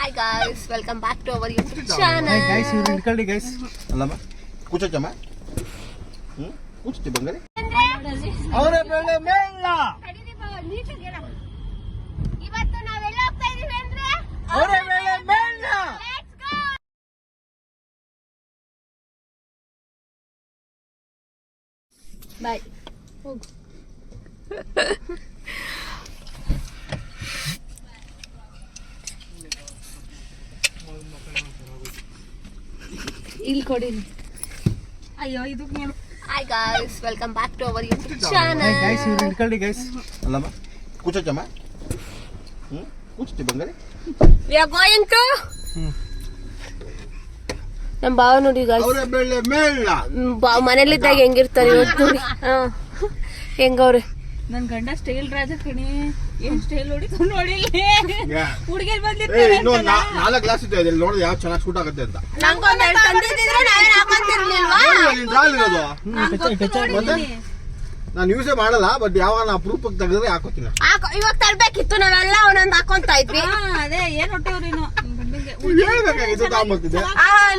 Hi guys, welcome back to our YouTube channel. Hi guys, you will guys. ಅಲ್ಲಮ್ಮ ಕೂಚಮ್ಮ ಕೂಚಿ ಬಂಗಾರಿ ಅವರೇ ಬೆಳೆ ಮೇಳ ಇವತ್ತು ನಾವೆಲ್ಲ ಹೋಗ್ತಾ ಇದೀವಿ ಅಂದ್ರೆ ಅವರೇ ಬೆಳೆ ಮೇಳ ಬಾಯ್ ಹೋಗು. ಇಲ್ಲಿ ಕೊಡಿ. ಅಯ್ಯೋ ಇದು ನೋಡು. Hi guys, welcome back to our YouTube channel. Hi guys, you will guys. ಅಲ್ಲಮ್ಮ ಕೂಚಮ್ಮ ಕೂಚಿ ಬಂಗಾರಿ We are going to ನಮ್ಮ ಭಾವ ನೋಡಿ guys. ಅವರೇ ಬೆಳೆ ಮೇಳ ಮನೇಲಿದ್ದಾಗ ಹೆಂಗಿರ್ತಾರೆ ಇವತ್ತು ನೋಡಿ. ಹೆಂಗವ್ರೆ ನನ್ ಗಂಡ ಸ್ಟೈಲ್ ರಾಜ ಕಣಿ. ಏನ್ ಸ್ಟೈಲ್ ಹೊಡಿತು ನೋಡಿ. ಹುಡುಗಿರ್ ಇನ್ನೊಂದು ಬಂದಿರ್ತಾರೆ 4 ಗ್ಲಾಸ್ ಇದೆ ಅದ್ರಲ್ಲಿ ನೋಡಿದ್ರೆ ಯಾವ ಚೆನ್ನಾಗಿ ಸೂಟ್ ಆಗುತ್ತೆ ಅಂತ ನಂಗೊಂದು ತಂದಿದ್ರೆ ನಾವೇನು ಹಾಕೊಂತಿರ್ಲಿಲ್ವಾ? ನಾನು ಯೂಸೇ ಮಾಡಲ್ಲ, ಬಟ್ ಯಾವಾಗ ಅಪರೂಪಕ್ಕೆ ತೆಗೆದ್ರೆ ಹಾಕೋತೀನಿ. ಇವಾಗ ತರ್ಬೇಕಿತ್ತು, ನಾವೆಲ್ಲ ಒಂದೊಂದು ಹಾಕೊಂತ ಇದ್ವಿ. ಅದೇ ಏನ್ ಹೊಟ್ಟೆವ್ರೇನು ಹೇಳ್ಬೇಕಾಗಿತ್ತು ತಾಂಬತ್ತಿದ್ದೆ.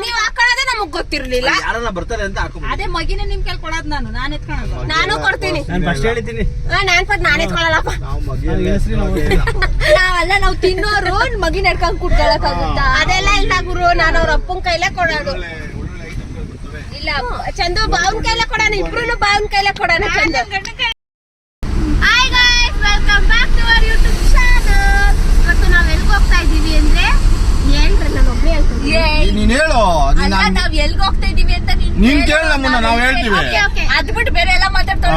ನೀವ್ ಹಾಕೊಳ್ಳೋದೇ ನಮಗ್ ಗೊತ್ತಿರ್ಲಿಲ್ಲ. ಯಾರನ್ನ ಬರ್ತಾರೆ ಅಂತ ಹಾಕೋಬಹುದು. ಅದೇ ಮಗಿನೇ ನಿಮ್ ಕೆಲ್ ಕೊಡೋದ್ ನಾನು ಎತ್ಕೊಳ್ಳೋದು. ನಾನು ಕೊಡ್ತೀನಿ. ನಾನು ಫಸ್ಟ್ ಹೇಳಿದ್ದೀನಿ. ನಾನು ಎತ್ಕೊಳ್ಳಲ್ಲಪ್ಪ. ನಾವು ಮಗಿಯಲ್ಲ. ನಾವು ತಿನ್ನೋರು ಮಗಿನ ಎಡ್ಕೊಂಡ್ ಕುಟ್ಕೊಳಕ್ಕಾಗುತ್ತಾ? ಅದೆಲ್ಲ ಇಲ್ಲ ಗುರು, ನಾನು ಅವ್ರ ಅಪ್ಪನ ಕೈಲೇ ಕೊಡೋದು. ಇಲ್ಲ ಚಂದು ಬಾವನ್ ಕೈಲೇ ಕೊಡೋಣ, ಇಬ್ರು ಬಾವನ್ ಕೈಲೇ ಕೊಡೋಣ. Chandu hi guys, welcome back to our YouTube channel. ಇವತ್ತು ನಾವ್ ಎಲ್ಗ್ ಹೋಗ್ತಾ ಇದೀವಿ ಅಂದ್ರೆ ಹೇಳ್ರಿ, ನಾನು ಒಬ್ಳೆ ಹೇಳ್ತೀನಿ. ನೀನ್ ಹೇಳು. ಅಲ್ಲ, ನಾವ್ ಎಲ್ಗ್ ಹೋಗ್ತಾ ಇದೀವಿ ಅಂತ ನೀನ್ ಕೇಳ ನಮ್ಮನ್ನ, ನಾವ್ ಹೇಳ್ತೀವಿ. ಅದ್ ಬಿಟ್ಟು ಬೇರೆ ಎಲ್ಲ ಮಾತಾಡ್ತಾರೆ.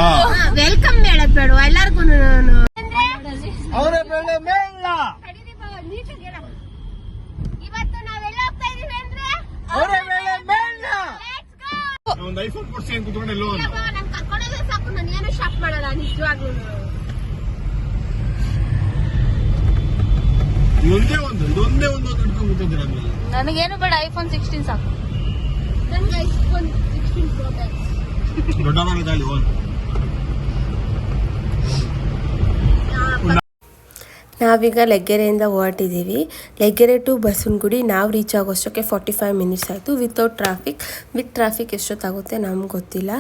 ವೆಲ್ಕಮ್ ಹೇಳದ್ ಬೇಡ ಎಲ್ಲಾರ್ಗು. ಅವರೇ ಬೆಳೆ ಮೇಳ ಇವತ್ತು ನಾವೆಲ್ಲ ಹೋಗ್ತಾ ಇದೀವಿ ಅಂದ್ರೆ ಅವರೇ ಬೆಳೆ ಮೇಳ. ಒಂದು ಐಫೋನ್ ಕೊಡ್ಸಿ ಅಂತ ಕುತ್ಕೊಂಡೆ ಲೋನ್. ನನ್ ಕರ್ಕೊಂಡೋದ್ರೆ ಸಾಕು, ನಾನು ಏನು ಶಾಪ್ ಮಾಡಲ್ಲ ನಿಜವಾಗ್ಲೂ. ಇದೊಂದೇ ಒಂದು ಕಟ್ಕೊಂಡು ಕೂತಿದ್ದೀರ. ನನಗೇನು ಬೇಡ, ಐಫೋನ್ 16 ಸಾಕು. ನನ್ಗೆ ಐಫೋನ್ 16 Pro Max. ದೊಡ್ಡದಾಗಿದೆ ಲೋನ್. ನಾವೀಗ ಲೆಗ್ಗೆರೆಯಿಂದ ಹೊರಟಿದ್ದೀವಿ. ಲೆಗ್ಗೆರೆ ಟು ಬಸವನಗುಡಿ ನಾವು ರೀಚ್ ಆಗೋಷ್ಟಕ್ಕೆ 45 ಮಿನಿಟ್ಸ್ ಆಯಿತು ವಿತೌಟ್ ಟ್ರಾಫಿಕ್. ವಿತ್ ಟ್ರಾಫಿಕ್ ಎಷ್ಟೊತ್ತಾಗುತ್ತೆ ನಮ್ಗೆ ಗೊತ್ತಿಲ್ಲ.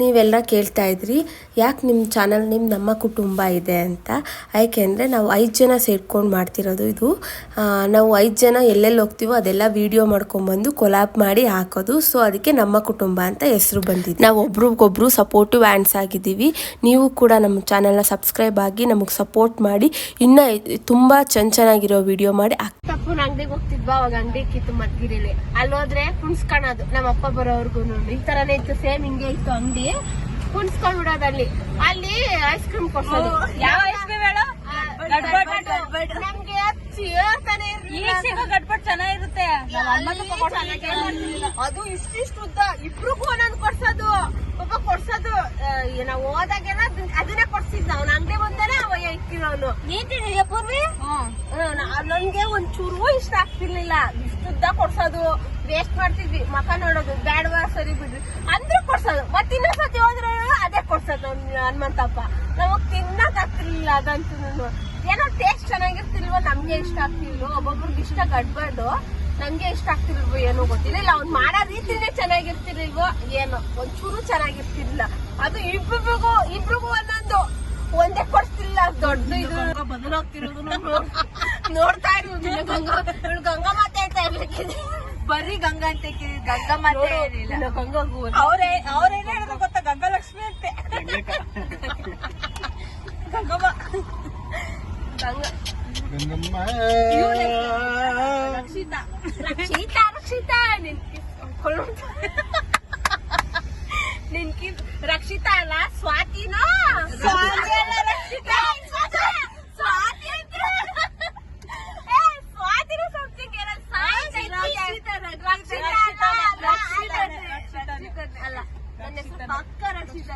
ನೀವೆಲ್ಲ ಕೇಳ್ತಾ ಇದ್ರಿ ಯಾಕೆ ನಿಮ್ಮ ಚಾನಲ್ ನಮ್ಮ ಕುಟುಂಬ ಇದೆ ಅಂತ. ಯಾಕೆಂದರೆ ನಾವು 5 ಜನ ಸೇರ್ಕೊಂಡು ಮಾಡ್ತಿರೋದು ಇದು. ನಾವು 5 ಜನ ಎಲ್ಲೆಲ್ಲಿ ಹೋಗ್ತೀವೋ ಅದೆಲ್ಲ ವೀಡಿಯೋ ಮಾಡ್ಕೊಂಬಂದು ಕೊಲಾಬ್ ಮಾಡಿ ಹಾಕೋದು. ಸೊ ಅದಕ್ಕೆ ನಮ್ಮ ಕುಟುಂಬ ಅಂತ ಹೆಸರು ಬಂದಿದೆ. ನಾವು ಒಬ್ರಿಗೊಬ್ರು ಸಪೋರ್ಟಿವ್ ಹ್ಯಾಂಡ್ಸ್ ಆಗಿದ್ದೀವಿ. ನೀವು ಕೂಡ ನಮ್ಮ ಚಾನಲ್ನ ಸಬ್ಸ್ಕ್ರೈಬ್ ಆಗಿ ನಮಗೆ ಸಪೋರ್ಟ್ ಮಾಡಿ ಇನ್ನೂ ತುಂಬಾ ಚೆನ್ನಾಗಿರೋ ವಿಡಿಯೋ ಮಾಡಿ. ತಪ್ಪು ಅಂಗಡಿಗೆ ಹೋಗ್ತಿದ್ವಾ, ಅವಾಗ ಅಂಗಡಿ ಕಿತ್ತು ಮದ್ಗಿರಿಲಿ ಅಲ್ಲೋದ್ರೆ ಕುಣ್ಸ್ಕೊಳೋದು. ನಮ್ಮ ಅಪ್ಪ ಬರೋವರ್ಗು ಈ ತರನೇ ಇತ್ತು, ಸೇಮ್ ಹಿಂಗೆ ಇತ್ತು ಅಂಗಡಿ. ಕುಣ್ಸ್ಕೊಂಡ್ ಬಿಡೋದು. ಅಲ್ಲಿ ಐಸ್ ಕ್ರೀಮ್ ಕೊಡ್ಸೋದು. ಯಾವ ಐಸ್ ಕ್ರೀಮ್ ಹೇಳು? ನಮ್ಗೆ ಹೇಳ್ತಾನೆ ಗಟ್ಬಟ್ ಚೆನ್ನಾಗಿರುತ್ತೆ. ಅದು ಇಷ್ಟಿಷ್ಟು ಉದ್ದ, ಇಬ್ರಿಗೂ ಒಂದೊಂದು ಕೊಡ್ಸೋದು. ಒಬ್ಬ ಕೊಡ್ಸೋದು, ನಾವು ಹೋದಾಗೆಲ್ಲ ಅದನ್ನೇ ಕೊಡ್ಸಿದ್. ನಾವು ಅಂಗಡಿ ಬಂದಾನೆ ಅವ ಇಕ್ಕಿರೋನು. ನೀತಿದೆಯಾ ಪೂರ್ವಿ? ನನ್ಗೆ ಒಂಚೂರು ಇಷ್ಟ ಆಗ್ತಿರ್ಲಿಲ್ಲ. ಇಷ್ಟುದ್ದ ಕೊಡ್ಸೋದು, ವೇಸ್ಟ್ ಮಾಡ್ತಿದ್ವಿ. ಮಕ ನೋಡೋದು ಬ್ಯಾಡ್ವಾ, ಸರಿ ಬಿಡ್ರಿ ಅಂದ್ರೂ ಕೊಡ್ಸೋದು. ಮತ್ತೆ ಇನ್ನೊಂದ್ಸತಿ ಹೋದ್ರೆ ಅದೇ ಕೊಡ್ಸೋದು ಹನುಮಂತಪ್ಪ. ನಮಗ್ ತಿನ್ನಕ್ ಆಗ್ತಿರ್ಲಿಲ್ಲ ಅದಂತೂ. ಏನೋ ಟೇಸ್ಟ್ ಚೆನ್ನಾಗಿರ್ತಿಲ್ವೋ, ನಮ್ಗೆ ಇಷ್ಟ ಆಗ್ತಿಲ್ವೋ, ಒಬ್ಬೊಬ್ರಿಗೆ ಇಷ್ಟ ಗಡ್ಬಾರ್ದು, ನಮ್ಗೆ ಇಷ್ಟ ಆಗ್ತಿಲ್ವೋ ಏನೋ ಗೊತ್ತಿಲ್ಲ. ಅವ್ನ್ ಮಾಡೋ ರೀತಿನೇ ಚೆನ್ನಾಗಿರ್ತಿರ್ಲಿಲ್ವೋ ಏನೋ, ಒಂಚೂರು ಚೆನ್ನಾಗಿರ್ತಿರ್ಲಿಲ್ಲ. ಅದು ಇಬ್ರಿಗೂ ಒಂದೊಂದು ಒಂದೇ ಕೊಡ್ತಿಲ್ಲ. ದೊಡ್ಡ ಇದು ಬದಲಾಗ್ತಿರೋದು ನೋಡ್ತಾ ಇರ್ಬೋದು. ಗಂಗಾ ಮಾತೆ ಅಂತ ಇರ್ಲಿಕ್ಕಿದೆ, ಬರೀ ಗಂಗಾ ಅಂತ ಗಂಗಾ ಮಾತೆ ಏನಿಲ್ಲ. ಗಂಗಾಗೂ ಅವ್ರೇನ್ ಹೇಳಿದ್ರು ಗೊತ್ತಾ? ಗಂಗಾಲಕ್ಷ್ಮಿ ಅಂತೆ. ಗಂಗಮ್ಮ ರಕ್ಷಿತಾ ರಕ್ಷಿತಾ ಅಲ್ಲ, ಸ್ವಾತಿನೋ ರಕ್ಷಿತಾ ಸ್ವಾತಿನ ಸಮಥಿಂಗ್ ಅಲ್ಲ. ನನ್ನ ಹೆಸರು ಪಕ್ಕ ರಕ್ಷಿತಾ.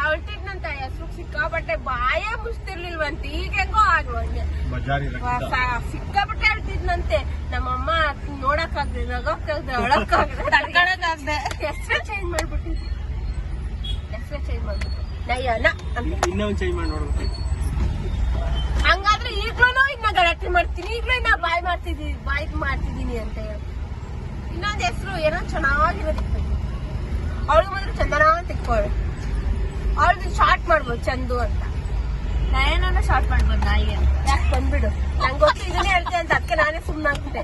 ಹೊರಟಿದ್ನಂತ ಹೆಸರು ಸಿಕ್ಕಾಬಟ್ಟೆ ಬಾಯೇ ಮುಚ್ತಿರ್ಲಿಲ್ವಂತೆ. ಈಗ ಹೆಂಗೋ ಆಗ್ಲಂಗೆ ಸಿಕ್ಕಾಬಟ್ಟೆ ಹೇಳ್ತಿದ್ನಂತೆ. ನಮ್ಮಮ್ಮ ನೋಡಕ್ಕಾಗ್ದೆ, ನಗೋಕ್ಕಾಗ್ದೆ, ಒಳಕ್ಕಾಗ್ದೆ, ಹೆಸರೇ ಚೇಂಜ್ ಮಾಡ್ಬಿಟ್ಟಿದ್ವಿ. ನಯ್ಯನ ಇನ್ನೊಂದು ಚೇಂಜ್ ಮಾಡಿ ನೋಡ್ಬೇಕು. ಹಂಗಾದ್ರೆ ಈಗ್ಲೂ ಇನ್ನ ಗಲಾಟೆ ಮಾಡ್ತೀನಿ ಈಗಲೇ ನಾ ಬಾಯ್ ಮಾಡ್ತಿದ್ದೀನಿ ಅಂತ ಹೇಳಿ. ಇನ್ನೊಂದ್ ಹೆಸರು ಏನೋ ಚೆನ್ನಾಗಿರೋದಿತ್ತು, ಅವಳಿಗೆ ಮಾತ್ರ ಚಂದನ ಅಂತ ಇಟ್ಕೊಳ್ಳಿ. ಅವಳಿಗೆ ಶಾರ್ಟ್ ಮಾಡ್ಬೋದು ಚಂದು ಅಂತ. ನಯನ ಶಾರ್ಟ್ ಮಾಡ್ಬೋದು ನಾಯಿಗೆ. ಯಾಕೆ ಬಂದ್ಬಿಡು, ನಂಗೆ ಗೊತ್ತು ಇದನ್ನೇ ಹೇಳ್ತೆ ಅಂತ, ಅದಕ್ಕೆ ನಾನೇ ಸುಮ್ಮನಾಗ್ಬಿಟ್ಟೆ.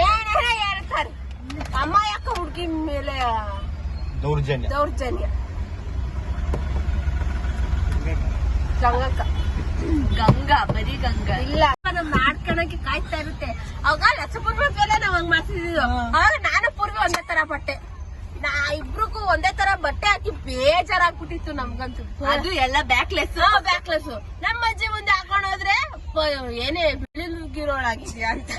ಏನೇನ ಹೇಳ್ತಾರೆ ಅಮ್ಮ, ಯಾಕ ಹುಡುಗಿ ಮೇಲೆ ದೌರ್ಜನ್ಯ. ಗಂಗಕ್ಕ ಗಂಗಾ, ಬರೀ ಗಂಗಾ ಇಲ್ಲ, ನಮ್ ಮಾಡ್ಕೊಳಕ್ಕೆ ಕಾಯ್ತಾ ಇರುತ್ತೆ. ಅವಾಗ ಲಕ್ಷಪೂರ್ವ ಮೇಲೆ ನಾವ್ ಹಂಗ್ ಮಾಡ್ತಿದ್ವಿ. ಆಗ ನಾನು ಪೂರ್ವಿ ಒಂದೇ ತರ ಬಟ್ಟೆ, ಇಬ್ರಿಗೂ ಒಂದೇ ತರ ಬಟ್ಟೆ ಹಾಕಿ ಬೇಜಾರಾಗ್ಬಿಟ್ಟಿತ್ತು ನಮ್ಗಂತೂ. ಅದು ಎಲ್ಲ ಬ್ಯಾಕ್ಲೆಸ್. ನಮ್ಮ ಅಜ್ಜಿ ಮುಂದೆ ಹಾಕೊಂಡ್ ಹೋದ್ರೆ ಏನೇ ಬಿಳಿಗಿರೋಳಾಗಿದ್ಯಾ ಅಂತ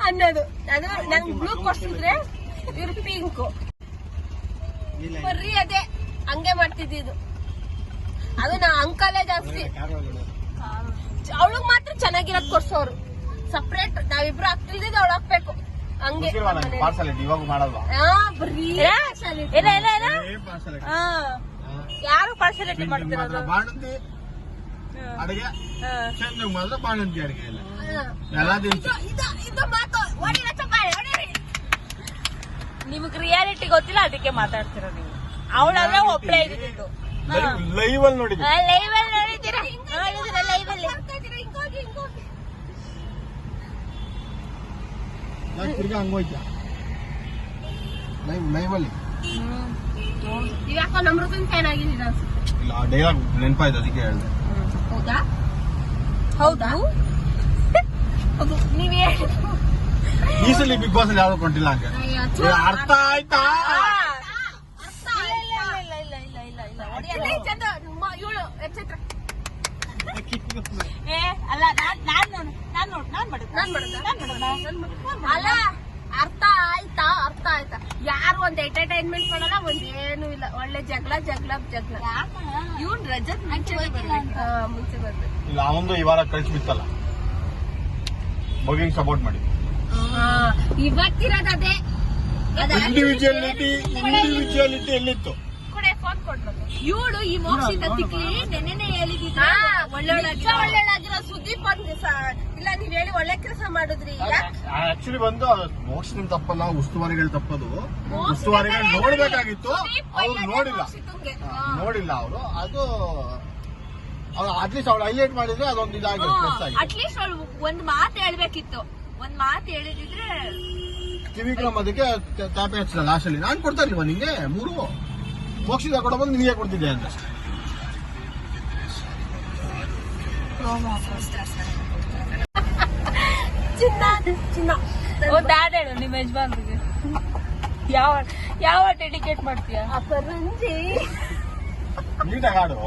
ಅನ್ನೋದು. ಅದು ನಂಗೆ ಬ್ಲೂ ಕೊಡ್ಸಿದ್ರೆ ಇವ್ರು ಪಿಂಕು, ಬರ್ರಿ ಅದೇ ಹಂಗೆ ಮಾಡ್ತಿದ್ದು. ಅದು ನಾ ಅಂಕಲೇ ಜಾಸ್ತಿ, ಅವಳಿಗೆ ಮಾತ್ರ ಚೆನ್ನಾಗಿರೋದ್ ಕೊಡ್ಸೋರು. ಸಪ್ರೇಟ್ ನಾವಿಬ್ರು ಹಾಕ್ತಿಲ್ದಿದ್ದು ಅವಳು ಹಾಕ್ಬೇಕು ಹಂಗೆ. ಇವಾಗ ಮಾಡಲ್ವಾ? ಬರ್ರಿ ಯಾರು ಪಾರ್ಸಲಿಟಿ ಮಾಡ್ತಿರೋದು? ಬಾಣಂತಿ ಅಡಿಗೆ ಚಂದ ಮಾತ್ರ, ಬಾಣಂತಿ ಅಡಿಗೆ ಇಲ್ಲ ಎಲ್ಲ ದಿವಸ. ಇದು ಮಾತು ಹೊಡಿರ ಚಪ್ಪಾಳೆ ಹೊಡಿರಿ. ನಿಮಗ್ ರಿಯಾಲಿಟಿ ಗೊತ್ತಿಲ್ಲ, ಅದಕ್ಕೆ ಮಾತಾಡ್ತಿರೋ ನೀವು. ಅವಳಲ್ಲ ಒಬ್ಳೆ ಇದ್ದಿದ್ದು. ಲೈವ್ ಅಲ್ಲಿ ನೋಡಿದ್ವಿ. ಲೈವ್ ಅಲ್ಲಿ ನೋಡಿದ್ದೀರಾ? ಲೈವ್ ಅಲ್ಲಿ ತಿರ್ಗಾ ಹಂಗೋಯ್ತ ಲೈವ್ ಅಲ್ಲಿ. ಯಾಕೋ ನಮ್ರದನ್ ಫ್ಯಾನ್ ಆಗಿದ್ದೀರ ಅನ್ಸುತ್ತೆ. ಇಲ್ಲ, ಆ ಡೈಲಾಗ್ ನೆನಪಾಯ್ತು, ಅದಕ್ಕೆ ಹೇಳ್ದೆ. ಹೌದಾ? ಅದು ನೀವೇ ಈ ಸಲ ಬಿಗ್ ಬಾಸ್ ಅಲ್ಲಿ ಯಾವ್ದು ಕೊಂಡಿಲ್ಲ ಹಂಗೆ. ಅರ್ಥ ಆಯ್ತಾ? ಅಲ್ಲ, ಅಲ್ಲ, ಅರ್ಥ ಆಯ್ತಾ? ಯಾರು ಒಂದ್ ಎಂಟರ್ಟೈನ್ಮೆಂಟ್ ಮಾಡಲ್ಲ, ಒಂದ್ ಏನು ಇಲ್ಲ. ಒಳ್ಳೆ ಜಗಳ. ಇವ್ನ್ ರಜತ್ ಮುಂಚೆ ಮುಂಚೆ ಬರ್ಬೇಕು. ಇಲ್ಲ, ಅವೊಂದು ಈ ವಾರ ಕಳಿಸ್ಬಿತ್ತಲ್ಲ, ಬಗಿಂಗ್ ಸಪೋರ್ಟ್ ಮಾಡಿ. ಇವತ್ತಿರೋದೇ ಇಂಡಿವಿಜುವಾಲಿಟಿ ಎಲ್ಲಿತ್ತು? ಫೋನ್ ಕೊಡ್ಬೇಕು. ಇವಳು ಈ ಮೋಕ್ಷಿಂದ ತಿಕ್ಲಿ ನೆನ್ನೆ ಹೇಳಿದ ಒಳ್ಳೆಳಾಗಿರೋ ಸುದೀಪ್ ಇಲ್ಲ, ನೀವ್ ಹೇಳಿ ಒಳ್ಳೆ ಕೆಲಸ ಮಾಡಿದ್ರಿ. ಆಕ್ಚುಲಿ ಬಂದು ಮೋಕ್ಷನ್ ತಪ್ಪಲ್ಲ, ಉಸ್ತುವಾರಿಗಳು ತಪ್ಪದು. ಉಸ್ತುವಾರಿಗಳು ನೋಡ್ಬೇಕಾಗಿತ್ತು, ಅವ್ರು ನೋಡಿಲ್ಲ ಅವರು. ಅದು ಅಟ್ಲೀಸ್ಟ್ ಅವ್ಳು ಹೈಲೈಟ್ ಮಾಡಿದ್ರೆ ಅದೊಂದು ಇದಾಗಿರುತ್ತೆ. ಅಟ್ಲೀಸ್ಟ್ ಅವಳು ಒಂದ್ ಮಾತು ಹೇಳ್ಬೇಕಿತ್ತು. ಒಂದ್ ಮಾತು ಹೇಳಿದ್ರೆ ಕಿವಿಕ್ರಮ್ ಅದಕ್ಕೆ ತಾಪೆ ಹಚ್ಚಲ್ಲ ಲಾಸ್ಟ್ ಅಲ್ಲಿ. ನಾನ್ ಕೊಡ್ತಾ ಇಲ್ವಾ ನಿಂಗೆ 3 ಮೋಕ್ಷಿತ ಕೊಡ ಬಂದು ನಿಮಗೆ ಕೊಡ್ತಿದ್ದೆ ಅಂತ. ಚಿನ್ನ ದಾದ ಹೇಳು ನಿಮ್ಮ ಯಜಮಾನ್ರಿಗೆ. ಯಾವ ಡೆಡಿಕೇಟ್ ಮಾಡ್ತೀಯ? ಅಪರಂಜಿ ನೀಟಾಗಿ ಆಡು.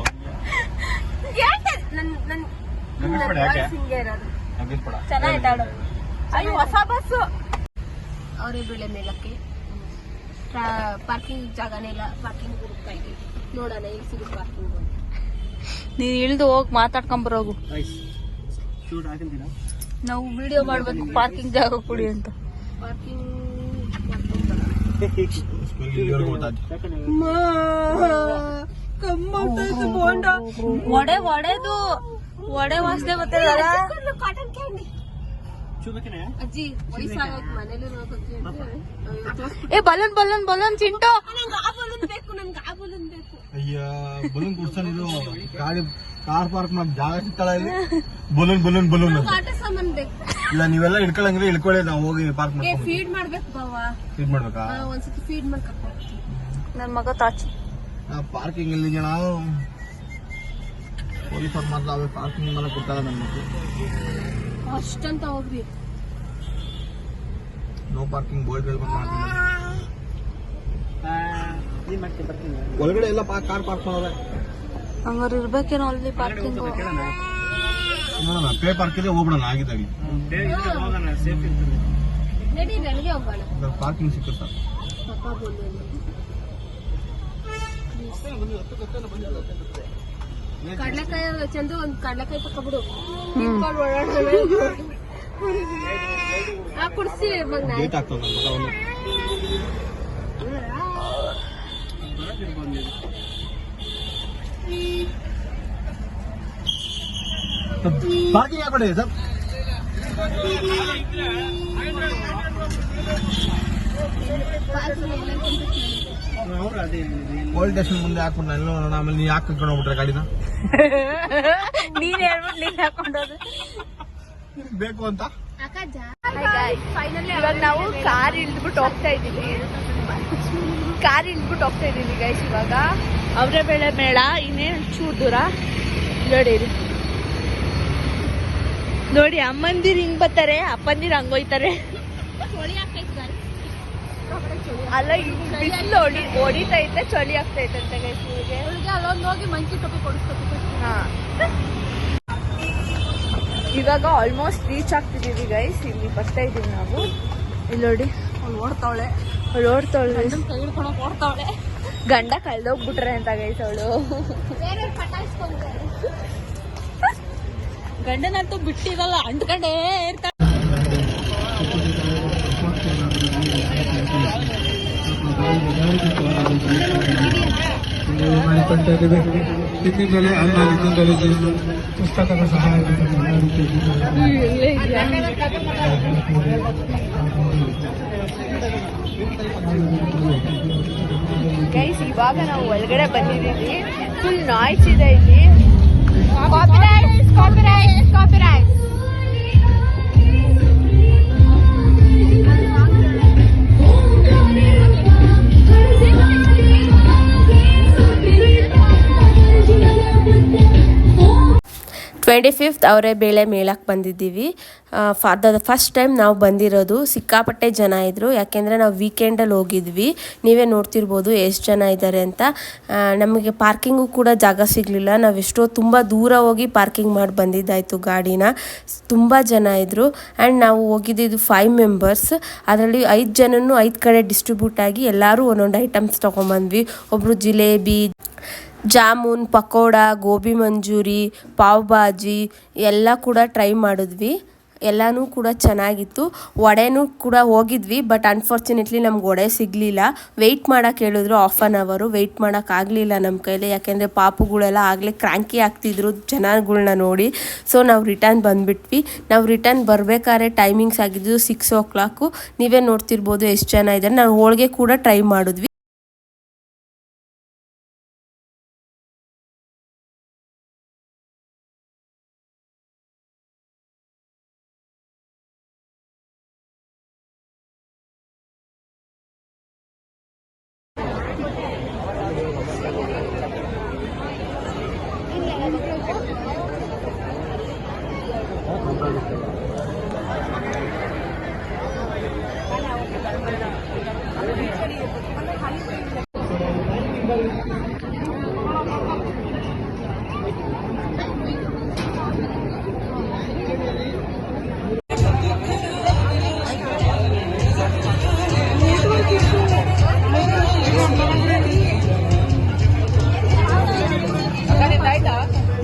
ಚೆನ್ನಾಯ್ತು ಆಡು. ಅಯ್ಯೋ, ಹೊಸ ಬಸ್ಸು. ಅವರೇ ಬೆಳೆ ಮೇಲಕ್ಕೆ ಪಾರ್ಕಿಂಗ್ ಜಾಗನೇ ಇಲ್ಲ. ಪಾರ್ಕಿಂಗ್ ಹುಡುಕ್ತಾ ಇದೀವಿ, ನೋಡೋಣ ಎಲ್ಲಿ ಸಿಗುತ್ತೆ ಪಾರ್ಕಿಂಗ್. ನೀನ್ ಇಳ್ದು ಹೋಗಿ ಮಾತಾಡ್ಕೊಂಬರೋಗು. ನಾವು ವಿಡಿಯೋ ಮಾಡ್ಬೇಕು, ಪಾರ್ಕಿಂಗ್ ಜಾಗ ಕೊಡಿ ಅಂತ. ಪಾರ್ಕಿಂಗ್ ಒಡೆ ವಾಸನೆ ಬರ್ತದಲ್ಲ. ಕಾಟನ್ ಕ್ಯಾಂಡಿ ಅಜ್ಜಿ ವಯಸ್ಸಾಗೋಯ್ತು, ಮನೇಲಿ ಬಲೂನ್ ಚಿಂಟು. ನಂಗೆ ಆ ಬಲೂನ್ ಬೇಕು. ಅಯ್ಯ, ಬಲೂನ್ ಕುಡ್ಸೋದು ಗಾಡಿ ಕಾರ್ ಪಾರ್ಕ್ ಮಾಡಿ ಜಾಗ ಸಿಗ್ತಾಳ ಇಲ್ಲಿ. ಬಲೂನ್ ಆಟ ಸಾಮಾನ್ ಬೇಕು. ಇಲ್ಲ, ನೀವೆಲ್ಲ ಇಟ್ಕೊಳಂಗಿದ್ರೆ ಇಳ್ಕೊಳ್ಳಿ, ನಾವು ಹೋಗಿ ಪಾರ್ಕ್ ಮಾಡ್ಕೊಂಡು ಫೀಡ್ ಮಾಡ್ಬೇಕು ಬಾವಾ. ಫೀಡ್ ಮಾಡ್ಬೇಕಾ? ಒಂದ್ಸತಿ ಫೀಡ್ ಮಾಡ್ಕೊ. ನನ್ ಮಗ ತಾಚಿ ಪಾರ್ಕಿಂಗ್ ಇಲ್ಲಿ ನಾವು ಪೊಲೀಸರು ಮಾತ್ರ ಅವೇ ಪಾರ್ಕಿಂಗ್ ಮೇಲೆ ಕೊಡ್ತಾರ. ನನ್ನ ಅಷ್ಟಂತ ಹೋಗ್ರಿ. ನೋ ಪಾರ್ಕಿಂಗ್ ಬೋರ್ಡ್ ಒಳಗಡೆ ಎಲ್ಲ ಕಾರ್ ಪಾರ್ಕ್ ಮಾಡೋರೆ. ಹಂಗಾರೆ ಇರ್ಬೇಕೇನೋ ಅಲ್ಲಿ ಪಾರ್ಕಿಂಗ್. ನೋಡೋಣ, ಪೇ ಪಾರ್ಕ್ ಇದೆ, ಹೋಗ್ಬಿಡೋಣ ಆಗಿದ್ದಾಗಿ. ನಡಿ, ನನಗೆ ಹೋಗೋಣ. ಪಾರ್ಕಿಂಗ್ ಸಿಕ್ಕುತ್ತಾ? ಕಡ್ಲೆಕಾಯಿ ಚಂದು, ಒಂದ್ ಕಡ್ಲೆಕಾಯಿ ತಕೊಬಿಡು. ಕುಡ್ಸಿ ಡೇಟ್ ಆಗ್ತದೆ. ಪಾರ್ಕಿಂಗ್ ಯಾಕಡೆ ಸರ್? ಪೊಲೀಸ್ ಸ್ಟೇಷನ್ ಮುಂದೆ ಹಾಕೊಂಡು ನಾನು ನೋಡೋಣ, ಆಮೇಲೆ ನೀವು ಯಾಕೆ ಕರ್ಕೊಂಡು ಹೋಗ್ಬಿಟ್ರೆ ಗಾಡಿನ ನೀನ್ ಹೇಳ್ಬಿಟ್ಟು ನೀನ್ ಹಾಕೊಂಡೋದು ಬೇಕು ಅಂತ. ಇವಾಗ ನಾವು ಕಾರ್ ಇಳಿದ್ಬಿಟ್ಟು ಹೋಗ್ತಾ ಇದೀವಿ ಗೈಸ್. ಇವಾಗ ಅವರೇ ಬೆಳೆ ಮೇಳ ಇನ್ನೇನು ಚೂರು ದೂರ ನೋಡಿ ಅಮ್ಮಂದಿರ್ ಹಿಂಗ್ ಬರ್ತಾರೆ, ಅಪ್ಪಂದಿರ್ ಹಂಗೋಯ್ತಾರೆ. ಅಲ್ಲ ಬಿಸಿಲು ಹೊಡಿತೈತೆ, ಚಳಿ ಆಗ್ತೈತೆ ಅಂತ ಗೈಸ್. ಅಲ್ಲೊಂದು ಹೋಗಿ ಮಂಕಿ ಟೊಪ್ಪಿ ಕೊಡಿಸ್ಕೊತೀವಿ. ಇವಾಗ ಆಲ್ಮೋಸ್ಟ್ ರೀಚ್ ಆಗ್ತಿದೀವಿ ಗೈಸ್. ಇಲ್ಲಿ ಬರ್ತಾ ಇದೀವಿ ನಾವು. ಇಲ್ಲಿ ನೋಡಿ ಓಡ್ತಾವಳೆ ಗಂಡ ಕಳ್ದೋಗ್ಬಿಟ್ರೆ ಅಂತ ಗೈಸ್ ಅವಳು. ಗಂಡನಂತೂ ಬಿಟ್ಟಿರಲ್ಲ, ಅಂಟ್ಕೊಂಡೇ ಇರ್ತಾಳೆ. ಪುಸ್ತಕದ ಸಹಾಯದಿಂದ ಗೈಸ್ ಇವಾಗ ನಾವು ಒಳಗಡೆ ಬಂದಿದ್ದೀವಿ. ಫುಲ್ ನಾಯ್ಸ್ ಇದೆ ಇಲ್ಲಿ. ಕಾಪಿರೈಟ್ 25th ಅವರೇ ಬೇಳೆ ಮೇಳಕ್ಕೆ ಬಂದಿದ್ದೀವಿ. ಫಸ್ಟ್ ಟೈಮ್ ನಾವು ಬಂದಿರೋದು. ಸಿಕ್ಕಾಪಟ್ಟೆ ಜನ ಇದ್ದರು, ಯಾಕೆಂದರೆ ನಾವು ವೀಕೆಂಡಲ್ಲಿ ಹೋಗಿದ್ವಿ. ನೀವೇ ನೋಡ್ತಿರ್ಬೋದು ಎಷ್ಟು ಜನ ಇದ್ದಾರೆ ಅಂತ. ನಮಗೆ ಪಾರ್ಕಿಂಗು ಕೂಡ ಜಾಗ ಸಿಗಲಿಲ್ಲ. ನಾವೆಷ್ಟೋ ತುಂಬ ದೂರ ಹೋಗಿ ಪಾರ್ಕಿಂಗ್ ಮಾಡಿ ಬಂದಿದ್ದಾಯಿತು ಗಾಡಿನ. ತುಂಬ ಜನ ಇದ್ದರು. ಆ್ಯಂಡ್ ನಾವು ಹೋಗಿದ್ದು 5 ಮೆಂಬರ್ಸ್. ಅದರಲ್ಲಿ 5 ಜನನೂ 5 ಕಡೆ ಡಿಸ್ಟ್ರಿಬ್ಯೂಟ್ ಆಗಿ ಎಲ್ಲರೂ ಒಂದೊಂದು ಐಟಮ್ಸ್ ತೊಗೊಂಬಂದ್ವಿ. ಒಬ್ಬರು ಜಿಲೇಬಿ, ಜಾಮೂನ್, ಪಕೋಡ, ಗೋಬಿ ಮಂಚೂರಿ, ಪಾವ್ ಭಾಜಿ ಎಲ್ಲ ಕೂಡ ಟ್ರೈ ಮಾಡಿದ್ವಿ. ಎಲ್ಲನೂ ಕೂಡ ಚೆನ್ನಾಗಿತ್ತು. ವಡೆನೂ ಕೂಡ ಹೋಗಿದ್ವಿ, ಬಟ್ ಅನ್ಫಾರ್ಚುನೇಟ್ಲಿ ನಮ್ಗೆ ವಡೆ ಸಿಗಲಿಲ್ಲ. ವೆಯ್ಟ್ ಮಾಡೋಕ್ಕೆ ಹೇಳಿದ್ರು, 1/2 hour ವೆಯ್ಟ್ ಮಾಡೋಕ್ಕಾಗಲಿಲ್ಲ ನಮ್ಮ ಕೈಲಿ. ಯಾಕೆಂದರೆ ಪಾಪುಗಳೆಲ್ಲ ಆಗಲೇ ಕ್ರ್ಯಾಂಕಿ ಆಗ್ತಿದ್ರು ಜನಗಳನ್ನ ನೋಡಿ. ಸೊ ನಾವು ರಿಟರ್ನ್ ಬಂದುಬಿಟ್ವಿ. ನಾವು ರಿಟರ್ನ್ ಬರಬೇಕಾದ್ರೆ ಟೈಮಿಂಗ್ಸ್ ಆಗಿದ್ದು 6 o'clock. ನೀವೇ ನೋಡ್ತಿರ್ಬೋದು ಎಷ್ಟು ಜನ ಇದ್ದಾರೆ. ನಾವು ಹೋಳಿಗೆ ಕೂಡ ಟ್ರೈ ಮಾಡಿದ್ವಿ.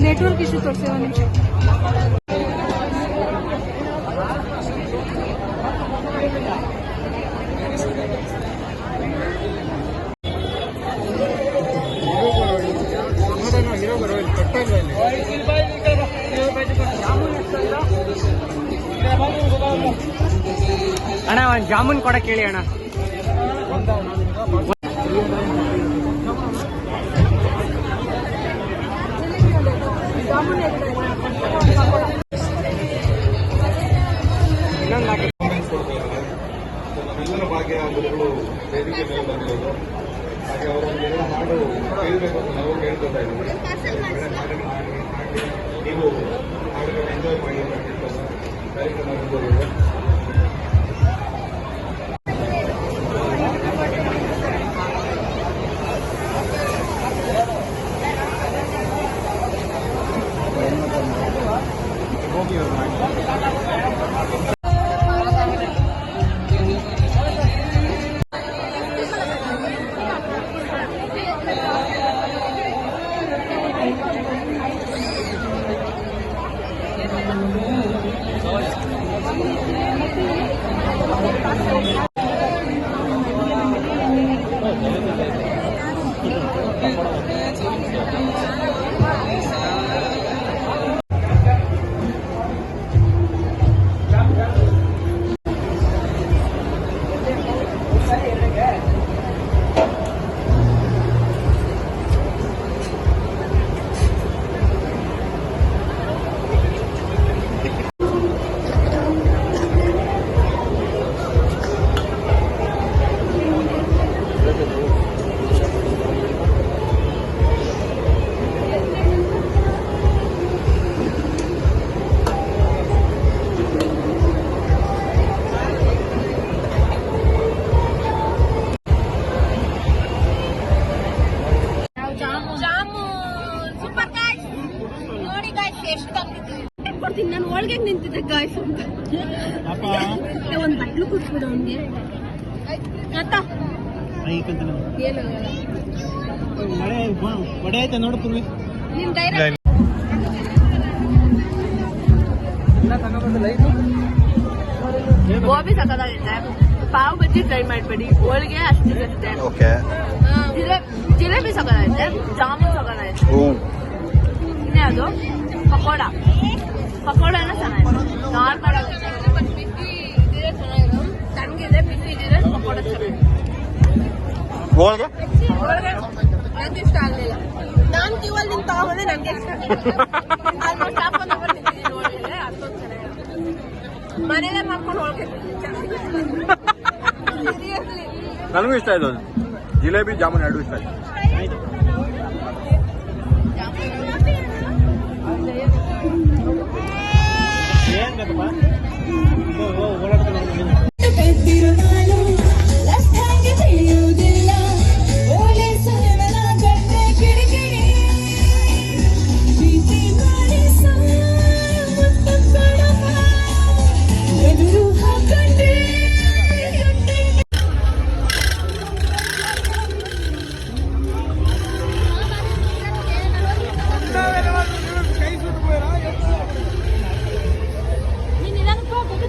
नेटवर्क इशू तोर्से ಒಂದು ನಿಮಿಷ. ಅಣ್ಣ ಒಂದು ಜಾಮೂನ್ ಕೊಡಕ್ಕೆ ಹೇಳಿ ಅಣ್ಣ. ನಮ್ಮೆಲ್ಲರ ಭಾಗ್ಯ ಗುರುಗಳು ವೇದಿಕೆ ಮೇಲೆ ಬಂದಿರೋದು. ಹಾಗೆ ಅವರೊಂದು ಎಲ್ಲ ಹಾಡು ಕೇಳಬೇಕು ಅಂತ ನಾವು ಕೇಳ್ಕೊತಾ ಇದ್ದೀವಿ. ನೀವು ಹಾಡುಗಳನ್ನ ಎಂಜಾಯ್ ಮಾಡಿ ಅಂತ ಹೇಳ್ಕೊಂಡು ಕಾರ್ಯಕ್ರಮ ಮುಂದುವರಿಯುತ್ತೆ. ಮಾಡ್ಕೊಡ್ತೀನಿ ನಾನು ಒಳಗೆ ನಿಂತಿದ್ದೆ ಗಾಯ್ಸ್ ಅಂತ ಪಾಪ ಒಂದ್ ಬಟ್ಲು ಕೊಟ್ಬಿಡು ಅವ್ನಿಗೆ ಆತ ಏನು ಮಳೆ ಹೊಡೆ ಆಯ್ತಾ ನೋಡು ಪುರ್ವಿ ನಿನ್ ಡೈರೆಕ್ಟ್ ಗೋಬಿ ಸಕ್ಕದಾಗೈತೆ ಪಾವ್ ಬಜ್ಜಿ ಟ್ರೈ ಮಾಡ್ಬೇಡಿ ಹೋಳಿಗೆ ಅಷ್ಟೇ ಓಕೆ ಜಿಲೇಬಿ ಸಕ್ಕದಾಗೈತೆ ಜಾಮೂನ್ ಸಕ್ಕದಾಗೈತೆ ಇನ್ನೇ ಅದು ಪಕೋಡನ ಚೆನ್ನಾಗಿದೆ ನಾರ್ಮಲ್ ಆಗುತ್ತೆ ಬಿಸಿ ಇದ್ರೆ ಚೆನ್ನಾಗಿರೋ ತಣ್ಣಗಿದೆ ಬಿಸಿ ಇದ್ರೆ ಪಕೋಡ ಚೆನ್ನಾಗಿದೆ ಹೋಳಿಗೆ ನಂಗೆ ಇಷ್ಟ ಆಗ್ಲಿಲ್ಲ ನಾನ್ ಕ್ಯೂವಲ್ಲಿ ನಿಂತು ತಗೊಂಡೆ ನಂಗೆ ಇಷ್ಟ ಆಲ್ಮೋಸ್ಟ್ ಹಾಫ್ ಅನ್ ಅವರ್ ನಿಂತಿದ್ದೀನಿ ಒಳಗಡೆ ಅಷ್ಟೊಂದು ಚೆನ್ನಾಗಿದೆ ಮನೇಲೆ ಮಾಡ್ಕೊಂಡು ಹೋಗಿ ಸೀರಿಯಸ್ಲಿ ನನಗೂ ಇಷ್ಟ ಆಯ್ತು ಜಿಲೇಬಿ ಜಾಮೂನ್ ಎರಡು ಇಷ್ಟ ಆಯ್ತು ಏನ್ ಬೇಕಪ್ಪ ಓಡಾಡ್ತಾನೆ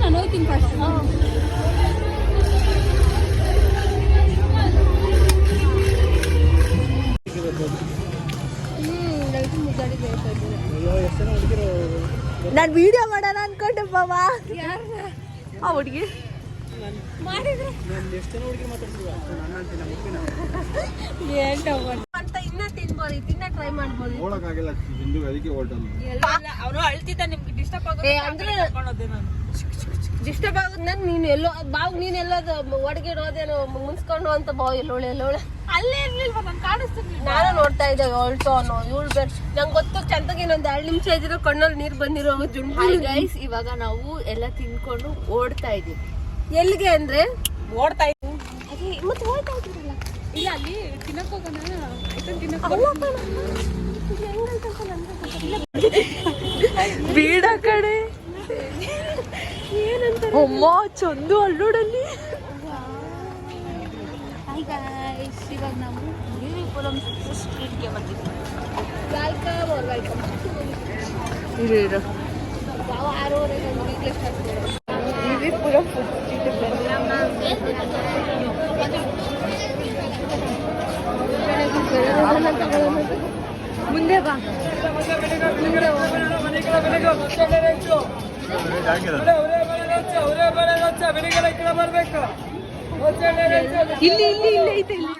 ನಾನು ಹೋಗ್ತೀನಿ ಫಸ್ಟ್ ನಾನು ವಿಡಿಯೋ ಮಾಡೋಣ ಅನ್ಕೊಂಡೆ ಬಾಬಾ ಆ ಹುಡುಗಿ ಮಾಡಿದ್ರೆ ಅಂತ ಇನ್ನ ತಿನ್ಬೋದು ಇನ್ನ ಟ್ರೈ ಮಾಡ್ಬೋದು ಹೋಗಕ್ಕಾಗಿಲ್ಲ ಹಿಂದೂ ಅದಕ್ಕೆ ಹೊರಟನು ಅವನು ಅಳ್ತಿದ್ದ ನಿಮ್ಗೆ ಡಿಸ್ಟರ್ಬ್ ಅಂದ್ರೆ ಡಿಸ್ಟರ್ಬ್ ಆಗುದ್ ನನ್ ನೀನ್ ಎಲ್ಲೋ ಬಾವ್ ನೀನ್ ಎಲ್ಲೋದು ಒಡಗಿಡೋದೇನೋ ಮುನ್ಸ್ಕೊಂಡು ಅಂತ ಬಾವ್ ಎಲ್ಲೋಳೆ ಅಲ್ಲೇ ಇರ್ಲಿಲ್ವ ನಾನು ಕಾಣಿಸ್ತೀನಿ ನಾನು ನೋಡ್ತಾ ಇದ್ದೆ ಹೊಲ್ಟು ಅನ್ನೋ ಇವಳು ಬೇಡ ನಂಗೆ ಗೊತ್ತು ಚಂದಗೆ ಇನ್ನೊಂದು 2 ನಿಮಿಷ ಇದ್ರೆ ಕಣ್ಣಲ್ಲಿ ನೀರ್ ಬಂದಿರೋ ಜುಂಡು ಗೈಸ್ ಇವಾಗ ನಾವು ಎಲ್ಲ ತಿನ್ಕೊಂಡು ಓಡ್ತಾ ಇದೀವಿ ಎಲ್ಲಿಗೆ ಅಂದ್ರೆ ಓಡ್ತಾ ಇದೀವಿ ಅದೇ ಮತ್ತೆ ಹೋಗ್ತಾ ಇದ್ರಲ್ಲ ಇಲ್ಲ ಅಲ್ಲಿ ತಿನ್ನಕ್ ಹೋಗೋಣ ಬೀಡ ಕಡೆ ಏನಂತ ಅಮ್ಮ ಚಂದು ಅಲ್ಲೋಡಲ್ಲಿ ಇವಾಗ ನಾವು ವಿವಿಪುರಂ ಸ್ಟ್ರೀಟ್ಗೆ ಬಂದಿದ್ದೀವಿ ಇರು ಬಾವ 6:30 ಈಗಲೇ ಸ್ಟಾರ್ಟ್ ವಿವಿಪುರಂ ಫುಡ್ ಸ್ಟ್ರೀಟ್ ಮುಂದೆ ಬಾ ಇಲ್ಲಿ ಇಲ್ಲಿ ಇಲ್ಲಿ ಐತೆ ಇಲ್ಲಿ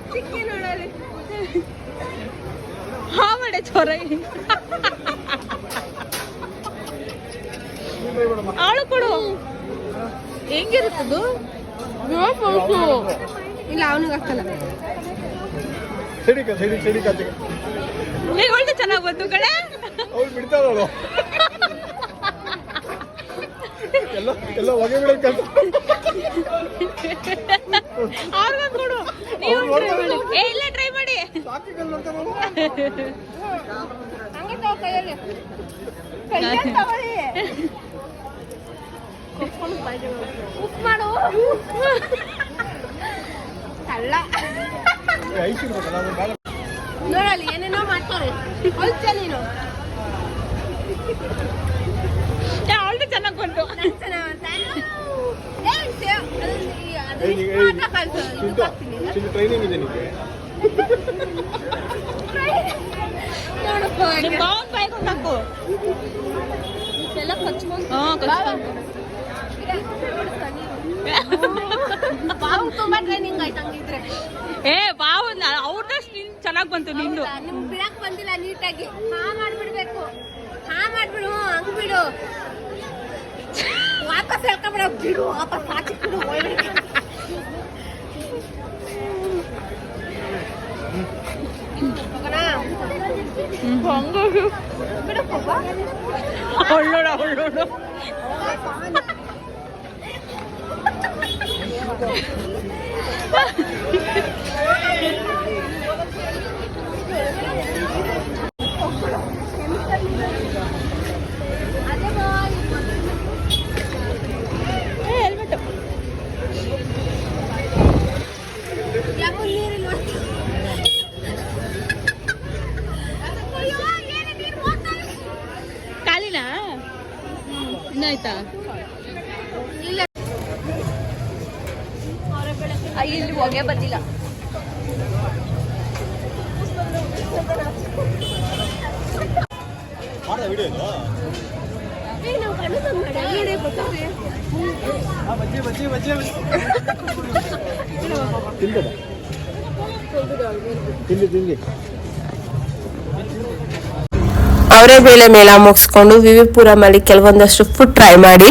ಚಿಕ್ಕಿ ನೋಡಲಿ ಹಾ ಮಾಡೆ ಚೋರ ಆಳು ಕೊಡು ಹೆಂಗಿರುತ್ತದು ಇಲ್ಲ ಅವನಿಗೆ ಹಾಕಲ್ಲ ಸಿಡಿ ಕತೆ ಈಗ ಒಳ್ಳೆ ಚೆನ್ನಾಗಿ ಬಂತು ಕಡೆ ಅವ್ಳು ಬಿಡ್ತಾಳು ಎಲ್ಲ ಹೊಗೆ ಬಿಡಕ್ಕೆ ಅವ್ರಿಗೊಂದು ಕೊಡು ನೀವು ಟ್ರೈ ಮಾಡಿ ಇಲ್ಲ ಟ್ರೈ ಮಾಡಿ ಹಂಗೆ ತಗೋ ಕೈಯಲ್ಲಿ ಉಪ್ಪು ಮಾಡು ಅಲ್ಲ ನೋಡಲ್ಲಿ ಏನೇನೋ ಮಾಡ್ತಾರೆ ಹೊಲ್ಚ ನೀನು ಅವಳು ಚೆನ್ನಾಗಿ ಬಂತು ಟ್ರೈನಿಂಗ್ ಇದೆ ನಿಮಗೆ ಬಾವನ್ ಬಾಯ್ಕೊಂಡು ಹಾಕು ಎಲ್ಲ ಕಚ್ಕೊಂಡು ಬಾವು ತುಂಬಾ ಟ್ರೈನಿಂಗ್ ಆಯ್ತು ಹಂಗಿದ್ರೆ ಏ ಬಾವನ್ ಅವ್ರದಷ್ಟು ನಿನ್ ಚೆನ್ನಾಗಿ ಬಂತು ನಿಂದು ನಿಮ್ ಬಿಡಕ್ ಬಂದಿಲ್ಲ ನೀಟಾಗಿ ಹಾ ಮಾಡ್ಬಿಡ್ಬೇಕು ಹಾ ಮಾಡ್ಬಿಡು ಹಂಗ್ ಬಿಡು ವಾಪಸ್ ಹೇಳ್ಕೊಬಿಡ ಬಿಡು ವಾಪಸ್ ಹಾಕಿ ಬಿಡು ಕಾಲಿನಾ ಇನ್ನಾಯ್ತಾ ಇಲ್ಲಿ ಹೊಗೆ ಬಂದಿಲ್ಲ. ಮಾಡ್ದ ವಿಡಿಯೋ ಇದು ತಿಂದಿ ಅವರೆಬೇಳೆ ಮೇಳ ಮುಗಿಸ್ಕೊಂಡು ವಿವಿಪುರಮಲ್ಲಿ ಕೆಲವೊಂದಷ್ಟು ಫುಡ್ ಟ್ರೈ ಮಾಡಿ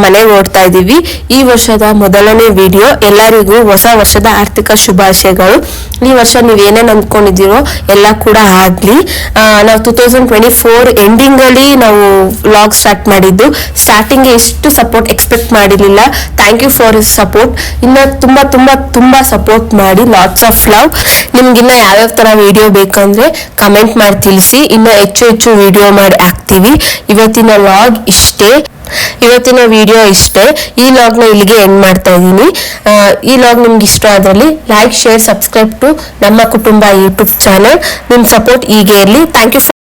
ಮನೆಗೆ ಓಡ್ತಾ ಇದ್ದೀವಿ. ಈ ವರ್ಷದ ಮೊದಲನೇ ವಿಡಿಯೋ. ಎಲ್ಲರಿಗೂ ಹೊಸ ವರ್ಷದ ಆರ್ಥಿಕ ಶುಭಾಶಯಗಳು. ಈ ವರ್ಷ ನೀವೇನೇನು ಅಂದ್ಕೊಂಡಿದ್ದೀರೋ ಎಲ್ಲ ಕೂಡ ಆಗಲಿ. ನಾವು 2024 ಎಂಡಿಂಗಲ್ಲಿ ನಾವು ವ್ಲಾಗ್ ಸ್ಟಾರ್ಟ್ ಮಾಡಿದ್ದು. ಸ್ಟಾರ್ಟಿಂಗ್ಗೆ ಎಷ್ಟು ಸಪೋರ್ಟ್ ಎಕ್ಸ್ಪೆಕ್ಟ್ ಮಾಡಿರಲಿಲ್ಲ. Thank you for his support. ಇನ್ನು ತುಂಬ ತುಂಬ ತುಂಬ ಸಪೋರ್ಟ್ ಮಾಡಿ. Lots of love. ನಿಮ್ಗಿನ್ನ ಯಾವ್ಯಾವ ಥರ ವಿಡಿಯೋ ಬೇಕಂದ್ರೆ ಕಮೆಂಟ್ ಮಾಡಿ ತಿಳಿಸಿ. ಇನ್ನು ಹೆಚ್ಚು ವಿಡಿಯೋ ಮಾಡಿ ಹಾಕ್ತೀವಿ. ಇವತ್ತಿನ ವಿಡಿಯೋ ಇಷ್ಟೇ. ಈ ಲಾಗ್ನ ಇಲ್ಲಿಗೆ ಎಂಡ್ ಮಾಡ್ತಾ ಇದ್ದೀನಿ. ಈ ಲಾಗ್ ನಿಮ್ಗೆ ಇಷ್ಟ ಆದಲ್ಲಿ ಲೈಕ್, ಶೇರ್, ಸಬ್ಸ್ಕ್ರೈಬ್ ಟು ನಮ್ಮ ಕುಟುಂಬ ಯೂಟ್ಯೂಬ್ ಚಾನೆಲ್. ನಿಮ್ಮ ಸಪೋರ್ಟ್ ಹೀಗೆ ಇರಲಿ. Thank you.